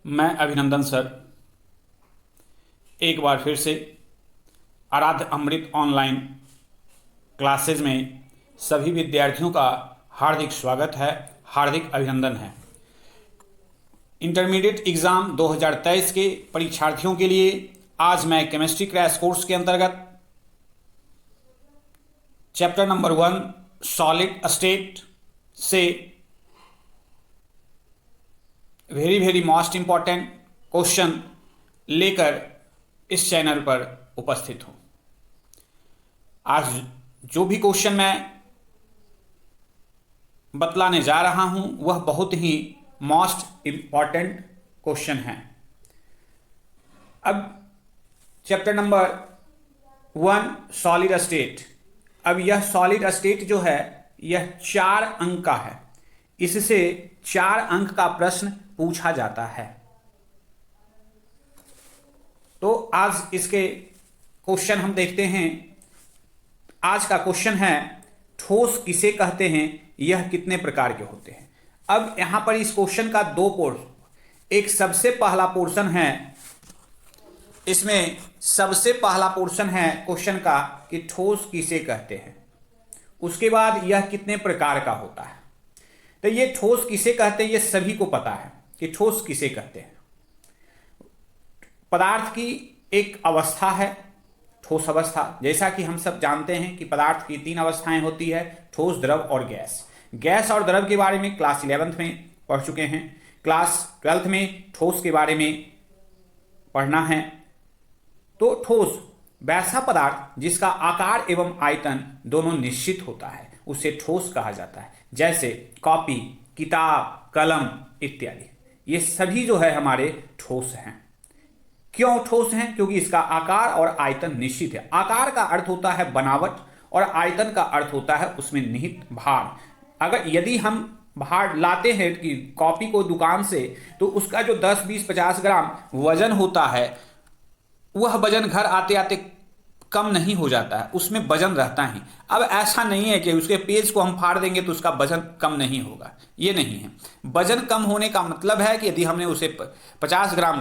मैं अभिनंदन सर एक बार फिर से आराध्य अमृत ऑनलाइन क्लासेज में सभी विद्यार्थियों का हार्दिक स्वागत है, हार्दिक अभिनंदन है। इंटरमीडिएट एग्ज़ाम 2023 के परीक्षार्थियों के लिए आज मैं केमिस्ट्री क्रैश कोर्स के अंतर्गत चैप्टर नंबर 1 सॉलिड स्टेट से वेरी मोस्ट इम्पॉर्टेंट क्वेश्चन लेकर इस चैनल पर उपस्थित हूँ। आज जो भी क्वेश्चन मैं बतलाने जा रहा हूँ वह बहुत ही मोस्ट इम्पॉर्टेंट क्वेश्चन है। अब चैप्टर नंबर 1 सॉलिड स्टेट। अब यह सॉलिड स्टेट जो है यह 4 अंक का है। इससे 4 अंक का प्रश्न पूछा जाता है। तो आज इसके क्वेश्चन हम देखते हैं। आज का क्वेश्चन है ठोस किसे कहते हैं, यह कितने प्रकार के होते हैं। अब यहां पर इस क्वेश्चन का 2 पोर्शन, एक सबसे पहला पोर्शन है, इसमें सबसे पहला पोर्शन है क्वेश्चन का कि ठोस किसे कहते हैं। उसके बाद यह कितने प्रकार का होता है। तो ये ठोस किसे कहते हैं ये सभी को पता है कि ठोस किसे कहते हैं। पदार्थ की एक अवस्था है ठोस अवस्था। जैसा कि हम सब जानते हैं कि पदार्थ की 3 अवस्थाएं होती है, ठोस, द्रव और गैस। गैस और द्रव के बारे में क्लास 11th में पढ़ चुके हैं। क्लास 12th में ठोस के बारे में पढ़ना है। तो ठोस वैसा पदार्थ जिसका आकार एवं आयतन दोनों निश्चित होता है उसे ठोस कहा जाता है। जैसे कॉपी, किताब, कलम इत्यादि, ये सभी जो है हमारे ठोस हैं। क्यों ठोस हैं? क्योंकि इसका आकार और आयतन निश्चित है। आकार का अर्थ होता है बनावट और आयतन का अर्थ होता है उसमें निहित भार। अगर यदि हम भार लाते हैं कि कॉपी को दुकान से, तो उसका जो 10, 20, 50 ग्राम वजन होता है वह वजन घर आते आते कम नहीं हो जाता है, उसमें वजन रहता ही। अब ऐसा नहीं है कि उसके पेज को हम फाड़ देंगे तो उसका वजन कम नहीं होगा, ये नहीं है। वजन कम होने का मतलब है कि यदि हमने उसे 50 ग्राम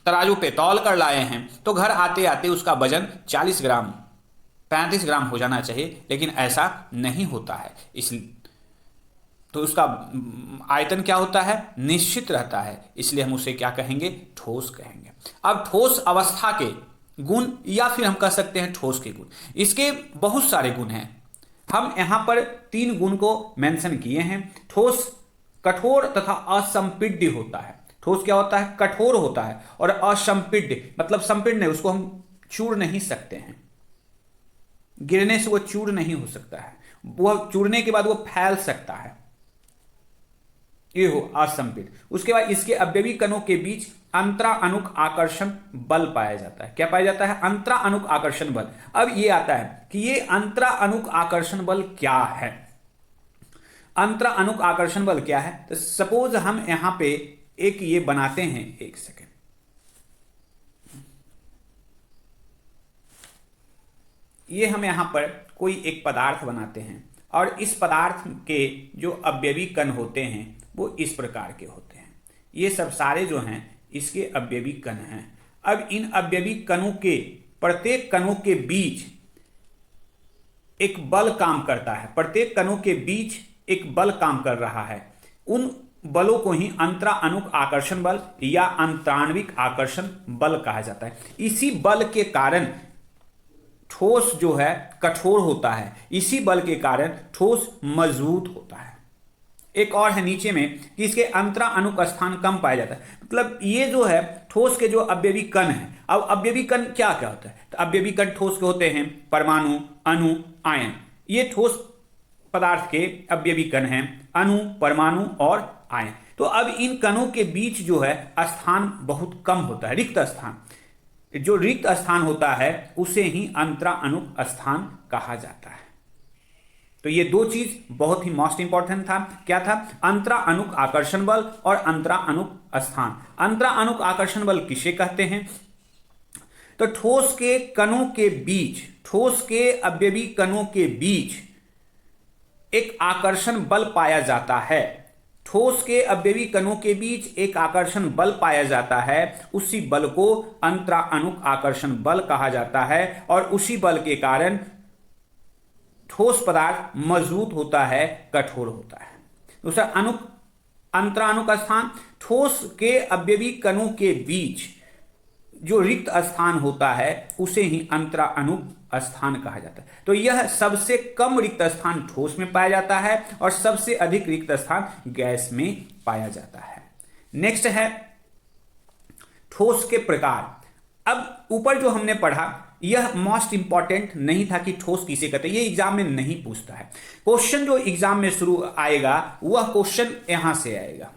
तराजू पे तौल कर लाए हैं तो घर आते आते उसका वजन 40 ग्राम 35 ग्राम हो जाना चाहिए, लेकिन ऐसा नहीं होता है। इसलिए तो उसका आयतन क्या होता है, निश्चित रहता है। इसलिए हम उसे क्या कहेंगे, ठोस कहेंगे। अब ठोस अवस्था के गुण या फिर हम कह सकते हैं ठोस के गुण, इसके बहुत सारे गुण हैं। हम यहां पर 3 गुण को मेंशन किए हैं। ठोस कठोर तथा असंपीड्य होता है। ठोस क्या होता है, कठोर होता है। और असंपीड्य मतलब संपीड्य नहीं, उसको हम चूर नहीं सकते हैं, गिरने से वो चूर नहीं हो सकता है, वह चूरने के बाद वो फैल सकता है, ये हो असंपीड्य। उसके बाद इसके अवयवी कणों के बीच अंतराअणुक आकर्षण बल पाया जाता है। क्या पाया जाता है, अंतराअणुक आकर्षण बल। अब ये आता है कि ये अंतराअणुक आकर्षण बल क्या है। अंतराअणुक आकर्षण बल क्या है, तो सपोज हम यहां पे एक ये बनाते हैं, एक सेकेंड, ये हम यहां पर कोई एक पदार्थ बनाते हैं और इस पदार्थ के जो अवयवी कण होते हैं वो इस प्रकार के होते हैं। ये सब सारे जो हैं इसके अवयवी कण हैं। अब इन अवयवी कणों के प्रत्येक कणों के बीच एक बल काम करता है। प्रत्येक कणों के बीच एक बल काम कर रहा है। उन बलों को ही अंतराअणुक आकर्षण बल या अंतराण्विक आकर्षण बल कहा जाता है। इसी बल के कारण ठोस जो है कठोर होता है, इसी बल के कारण ठोस मजबूत होता है। एक और है नीचे में कि इसके अंतराअणुक स्थान कम पाया जाता है। मतलब ये जो है ठोस के जो अवयवी कण है। अब अवयवी कण क्या क्या होता है, तो अवयवी कण ठोस के होते हैं परमाणु, अणु, आयन। ये ठोस पदार्थ के अवयवी कण हैं, अणु, परमाणु और आयन। तो अब इन कणों के बीच जो है स्थान बहुत कम होता है, रिक्त स्थान। जो रिक्त स्थान होता है उसे ही अंतराअणुक स्थान कहा जाता है। तो ये 2 चीज बहुत ही मोस्ट इंपॉर्टेंट था। क्या था, अंतराअणुक आकर्षण बल और अंतराअणुक स्थान। अंतराअणुक आकर्षण बल किसे कहते हैं, तो ठोस के कणों के बीच, ठोस के अवयवी कणों के बीच एक आकर्षण बल पाया जाता है। ठोस के अवयवी कणों के बीच एक आकर्षण बल पाया जाता है, उसी बल को अंतरानुक आकर्षण बल कहा जाता है और उसी बल के कारण ठोस पदार्थ मजबूत होता है, कठोर होता है। दूसरा अंतरानुक स्थान, ठोस के अवयवी कणों के बीच जो रिक्त स्थान होता है उसे ही अंतरानुक स्थान कहा जाता है। तो यह सबसे कम रिक्त स्थान ठोस में पाया जाता है और सबसे अधिक रिक्त स्थान गैस में पाया जाता है। नेक्स्ट है ठोस के प्रकार। अब ऊपर जो हमने पढ़ा यह मोस्ट इंपॉर्टेंट नहीं था कि ठोस किसे कहते हैं, ये एग्जाम में नहीं पूछता है। क्वेश्चन जो एग्जाम में शुरू आएगा वह क्वेश्चन यहां से आएगा,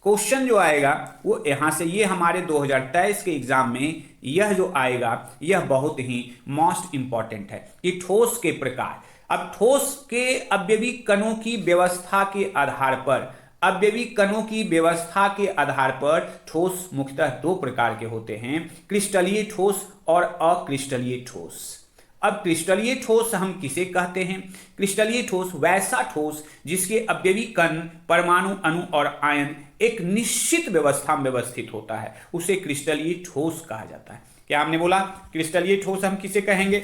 क्वेश्चन जो आएगा वो यहां से, ये हमारे 2023 के एग्जाम में यह जो आएगा यह बहुत ही मोस्ट इंपॉर्टेंट है कि ठोस के प्रकार। अब ठोस के अवयवी कणों की व्यवस्था के आधार पर, अवयवी कणों की व्यवस्था के आधार पर ठोस मुख्यतः दो प्रकार के होते हैं, क्रिस्टलीय ठोस और अक्रिस्टलीय ठोस। अब क्रिस्टलीय ठोस हम किसे कहते हैं? क्रिस्टलीय ठोस वैसा ठोस जिसके अवयवी कण, परमाणु, अणु और आयन एक निश्चित व्यवस्था में व्यवस्थित होता है, उसे क्रिस्टलीय ठोस कहा जाता है। क्या हमने बोला? क्रिस्टलीय ठोस हम किसे कहेंगे?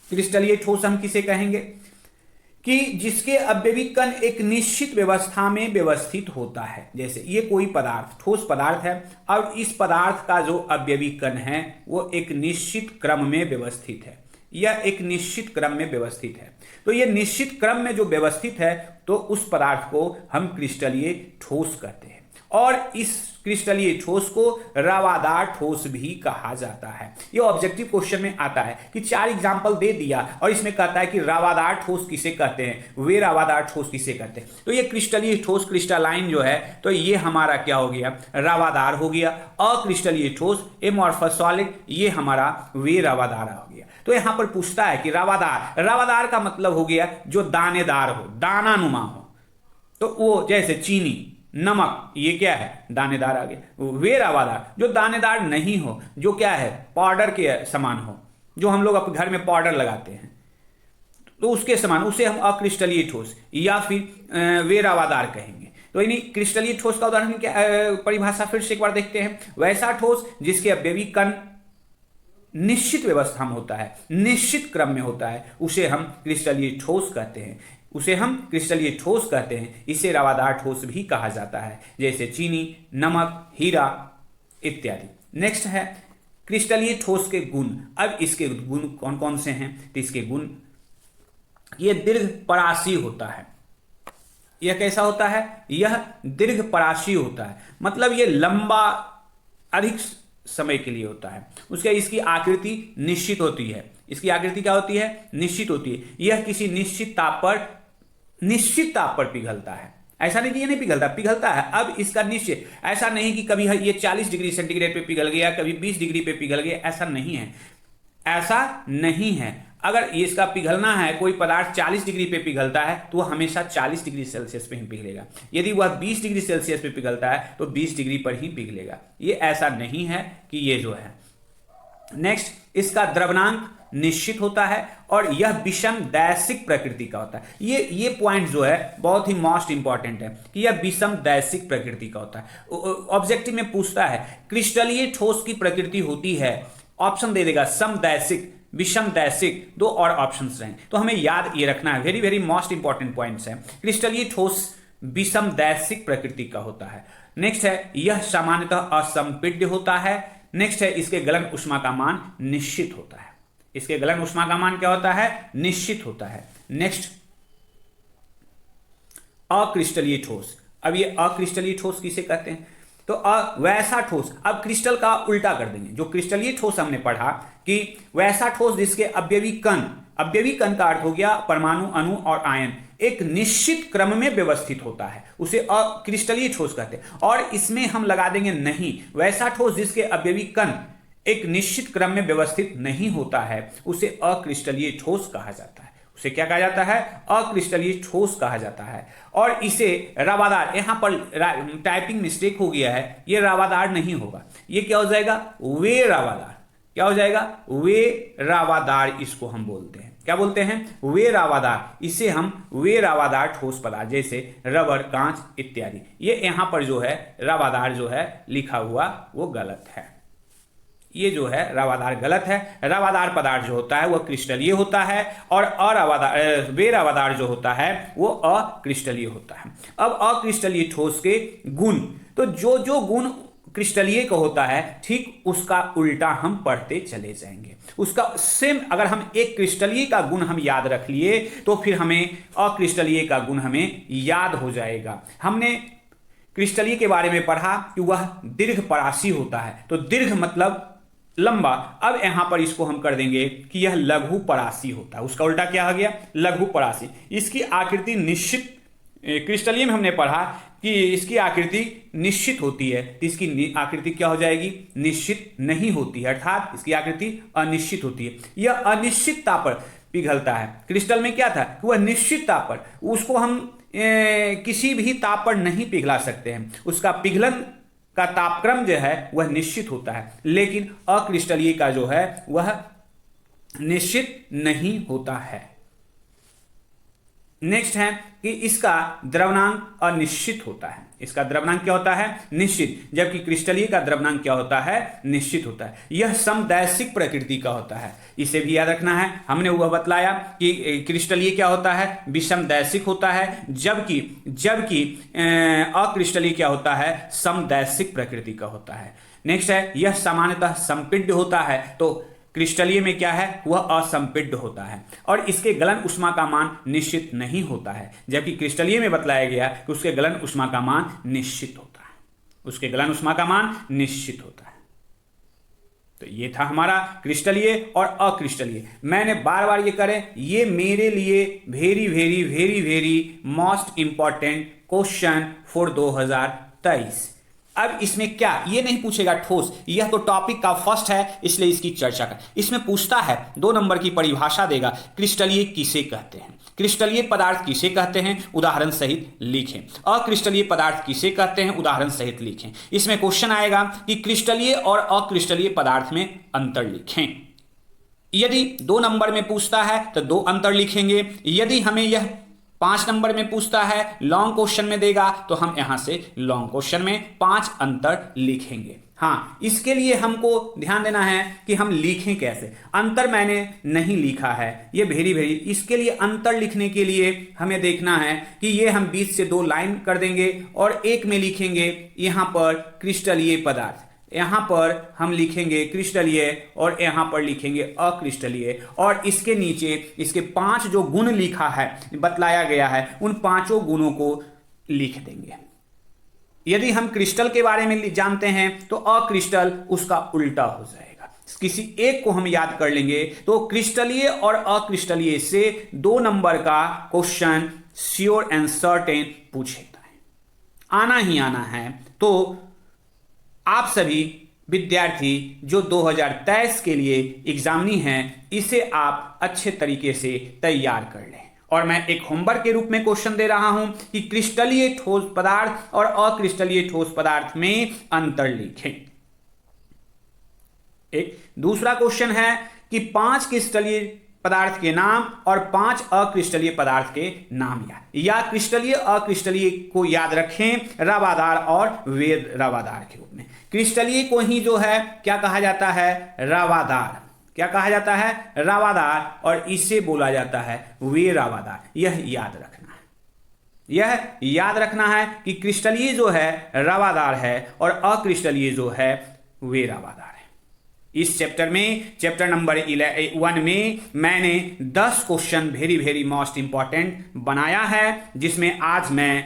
क्रिस्टलीय ठोस हम किसे कहेंगे कि जिसके अवयवी कण एक निश्चित व्यवस्था में व्यवस्थित होता है। जैसे ये कोई पदार्थ, ठोस पदार्थ है, और इस पदार्थ का जो अवयवी कण है वो एक निश्चित क्रम में व्यवस्थित है, यह एक निश्चित क्रम में व्यवस्थित है। तो ये निश्चित क्रम में जो व्यवस्थित है तो उस पदार्थ को हम क्रिस्टलीय ठोस कहते हैं। और इस क्रिस्टलीय ठोस को रवादार ठोस भी कहा जाता है। ये ऑब्जेक्टिव क्वेश्चन में आता है कि 4 एग्जाम्पल दे दिया और इसमें कहता है कि रवादार ठोस किसे कहते हैं, वे रवादार ठोस किसे कहते हैं। तो ये क्रिस्टलीय ठोस, क्रिस्टलाइन जो है, तो ये हमारा क्या हो गया? रवादार हो गया। अक्रिस्टलीय ठोस, एमॉर्फस सॉलिड, ये हमारा वे रवादार हो गया। तो यहां पर पूछता है कि रवादार, रवादार का मतलब हो गया जो दानेदार हो, दानानुमा हो। तो वो जैसे चीनी, नमक, ये क्या है? दानेदार आ गया। वे रवादार जो दानेदार नहीं हो, जो क्या है? पाउडर के समान हो, जो हम लोग अपने घर में पाउडर लगाते हैं, तो उसके समान, उसे हम अक्रिस्टलीय ठोस या फिर वे रवादार कहेंगे। तो यानी क्रिस्टलीय ठोस का उदाहरण क्या, परिभाषा फिर से एक बार देखते हैं। वैसा ठोस जिसके अवयवी कण निश्चित व्यवस्था में होता है, निश्चित क्रम में होता है, उसे हम क्रिस्टलीय ठोस कहते हैं, उसे हम क्रिस्टलीय ठोस कहते हैं। इसे रवादार ठोस भी कहा जाता है, जैसे चीनी, नमक, हीरा इत्यादि। नेक्स्ट है क्रिस्टलीय ठोस के गुण। अब इसके गुण कौन कौन से हैं? तो इसके गुण, यह दीर्घ परासी होता है। यह कैसा होता है? यह दीर्घ परासी होता है, मतलब यह लंबा, अधिक समय के लिए होता है। उसके इसकी आकृति निश्चित होती है। इसकी आकृति क्या होती है? निश्चित होती है। यह किसी निश्चित ताप पर पिघलता है। ऐसा नहीं कि ये नहीं पिघलता, पिघलता है। अब इसका निश्चित, ऐसा नहीं कि कभी ये 40 डिग्री सेंटीग्रेड पे पिघल गया, कभी 20 डिग्री पे पिघल गया, ऐसा नहीं है, ऐसा नहीं है। अगर इसका पिघलना है, कोई पदार्थ 40 डिग्री पे पिघलता है तो वह हमेशा 40 डिग्री सेल्सियस पे ही पिघलेगा। यदि वह 20 डिग्री सेल्सियस पे पिघलता है तो 20 डिग्री पर ही पिघलेगा। ये ऐसा नहीं है कि ये जो है। नेक्स्ट, इसका द्रवनांक निश्चित होता है और यह विषम दैशिक प्रकृति का होता है। ये पॉइंट जो है बहुत ही मोस्ट इंपॉर्टेंट है कि यह विषम दैशिक प्रकृति का होता है। ऑब्जेक्टिव में पूछता है क्रिस्टलीय ठोस की प्रकृति होती है, ऑप्शन दे देगा समदैशिक, विषम दैशिक, 2 और ऑप्शंस रहें। तो हमें याद ये रखना है, very very most important points है। क्रिस्टलीय ठोस विषम दैशिक प्रकृति का होता है। नेक्स्ट है, यह सामान्यतः असंपीड्य होता है। नेक्स्ट है, इसके गलन ऊष्मा का मान निश्चित होता है। इसके गलन ऊष्मा का मान क्या होता है? निश्चित होता है। नेक्स्ट, अक्रिस्टलीय ठोस। अब ये अक्रिस्टलीय ठोस किसे कहते हैं? तो वैसा ठोस। अब क्रिस्टल का उल्टा कर देंगे। जो क्रिस्टलीय ठोस हमने पढ़ा कि वैसा ठोस जिसके अवयवी कण, अवयवी कण का अर्थ हो गया परमाणु, अणु और आयन, एक निश्चित क्रम में व्यवस्थित होता है, उसे अक्रिस्टलीय ठोस कहते हैं। और इसमें हम लगा देंगे नहीं, वैसा ठोस जिसके अवयवी कण एक निश्चित क्रम में व्यवस्थित नहीं होता है, उसे अक्रिस्टलीय ठोस कहा जाता है। उसे क्या कहा जाता है? अक्रिस्टलीय ठोस कहा जाता है। और इसे रवादार, यहां पर टाइपिंग मिस्टेक हो गया है, ये रवादार नहीं होगा, ये क्या हो जाएगा? वे रवादार। क्या हो जाएगा? वे रवादार, इसको हम बोलते हैं। क्या बोलते हैं? वे रावादार। इसे हम वे रावादार ठोस पदार्थ जैसे रबर, कांच इत्यादि। ये यहाँ पर जो है रावादार जो है लिखा हुआ वो गलत है। ये जो है रावादार गलत है। रावादार पदार्थ जो होता है वह क्रिस्टलीय होता है और अरावादार वे रावादार जो होता है वो अक्रिस्टलीय होता है। अब अक्रिस्टलीय ठोस के गुण, तो जो जो गुण क्रिस्टलीय का होता है ठीक उसका उल्टा हम पढ़ते चले जाएंगे। उसका सेम अगर हम एक क्रिस्टलीय का गुण हम याद रख लिए तो फिर हमें अक्रिस्टलीय का गुण हमें याद हो जाएगा। हमने क्रिस्टलीय के बारे में पढ़ा कि वह दीर्घ परासी होता है, तो दीर्घ मतलब लंबा। अब यहां पर इसको हम कर देंगे कि यह लघु परासी होता है। उसका उल्टा क्या आ गया? लघु परासी। इसकी आकृति निश्चित, क्रिस्टलीय में हमने पढ़ा कि इसकी आकृति निश्चित होती है, तो इसकी आकृति क्या हो जाएगी? निश्चित नहीं होती है, अर्थात इसकी आकृति अनिश्चित होती है। यह अनिश्चितता पर पिघलता है। क्रिस्टल में क्या था कि वह निश्चितता पर, उसको हम किसी भी ताप पर नहीं पिघला सकते हैं। उसका पिघलन का तापक्रम जो है वह निश्चित होता है, लेकिन अक्रिस्टलीय का जो है वह निश्चित नहीं होता है। नेक्स्ट है कि इसका द्रव्यनांक अनिश्चित होता है। इसका द्रव्यनांक क्या होता है? निश्चित, जबकि क्रिस्टलीय का द्रव्यनांक क्या होता है? निश्चित होता है। यह समदैशिक प्रकृति का होता है, इसे भी याद रखना है। हमने वह बतलाया कि क्रिस्टलीय क्या होता है? विषमदैशिक होता है, जबकि अक्रिस्टलीय क्या होता है? समदैशिक प्रकृति का होता है। नेक्स्ट है यह सामान्यतः संपीड्य होता है, तो क्रिस्टलीय में क्या है? वह असंपीड्य होता है और इसके गलन ऊष्मा का मान निश्चित नहीं होता है, जबकि क्रिस्टलीय में बतलाया गया कि उसके गलन ऊष्मा का मान निश्चित होता है। उसके गलन ऊष्मा का मान निश्चित होता है। तो ये था हमारा क्रिस्टलीय और अक्रिस्टलीय। मैंने बार बार ये करें, ये मेरे लिए very very very very most important question for 2023। अब इसमें क्या ये नहीं पूछेगा ठोस, यह तो टॉपिक का फर्स्ट है इसलिए इसकी चर्चा कर। इसमें पूछता है 2 नंबर की परिभाषा देगा, क्रिस्टलीय किसे कहते हैं, क्रिस्टलीय पदार्थ किसे कहते हैं, उदाहरण सहित लिखें। अक्रिस्टलीय पदार्थ किसे कहते हैं, उदाहरण सहित लिखें। इसमें क्वेश्चन आएगा कि क्रिस्टलीय और अक्रिस्टलीय पदार्थ में अंतर लिखें। यदि 2 नंबर में पूछता है तो 2 अंतर लिखेंगे। यदि हमें यह 5 नंबर में पूछता है, लॉन्ग क्वेश्चन में देगा, तो हम यहां से लॉन्ग क्वेश्चन में 5 अंतर लिखेंगे। हाँ, इसके लिए हमको ध्यान देना है कि हम लिखें कैसे। अंतर मैंने नहीं लिखा है, ये वेरी वेरी। इसके लिए अंतर लिखने के लिए हमें देखना है कि ये हम 20 से 2 लाइन कर देंगे और एक में लिखेंगे यहां पर क्रिस्टलीय पदार्थ, यहां पर हम लिखेंगे क्रिस्टलीय और यहां पर लिखेंगे अक्रिस्टलीय, और इसके नीचे इसके 5 जो गुण लिखा है, बतलाया गया है, उन 5 गुणों को लिख देंगे। यदि हम क्रिस्टल के बारे में जानते हैं तो अक्रिस्टल उसका उल्टा हो जाएगा। किसी एक को हम याद कर लेंगे तो क्रिस्टलीय और अक्रिस्टलीय से 2 नंबर का क्वेश्चन श्योर एंड सर्टेन पूछेगा, आना ही आना है। तो आप सभी विद्यार्थी जो 2023 के लिए एग्जामिनी हैं, इसे आप अच्छे तरीके से तैयार कर लें। और मैं एक होमवर्क के रूप में क्वेश्चन दे रहा हूं कि क्रिस्टलीय ठोस पदार्थ और अक्रिस्टलीय ठोस पदार्थ में अंतर लिखें। एक दूसरा क्वेश्चन है कि 5 क्रिस्टलीय पदार्थ के नाम और 5 अक्रिस्टलीय पदार्थ के नाम या क्रिस्टलीय अक्रिस्टलीय को याद रखें रावादार और वेद रावादार के रूप में। क्रिस्टलीय को ही जो है क्या कहा जाता है? रावादार। क्या कहा जाता है? रावादार। और इसे बोला जाता है वे रावादार। यह याद रखना है, यह याद रखना है कि क्रिस्टलीय जो है रावादार है और अक्रिस्टलीय जो है वे रावादार है। इस चैप्टर में, चैप्टर नंबर 1 में मैंने 10 question very very most important बनाया है, जिसमें आज मैं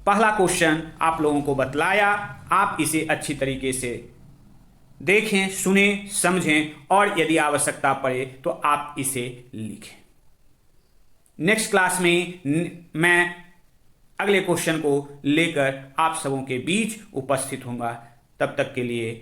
पहला क्वेश्चन आप लोगों को बतलाया। आप इसे अच्छी तरीके से देखें, सुने, समझें और यदि आवश्यकता पड़े तो आप इसे लिखें। नेक्स्ट क्लास में मैं अगले क्वेश्चन को लेकर आप सबों के बीच उपस्थित होऊंगा। तब तक के लिए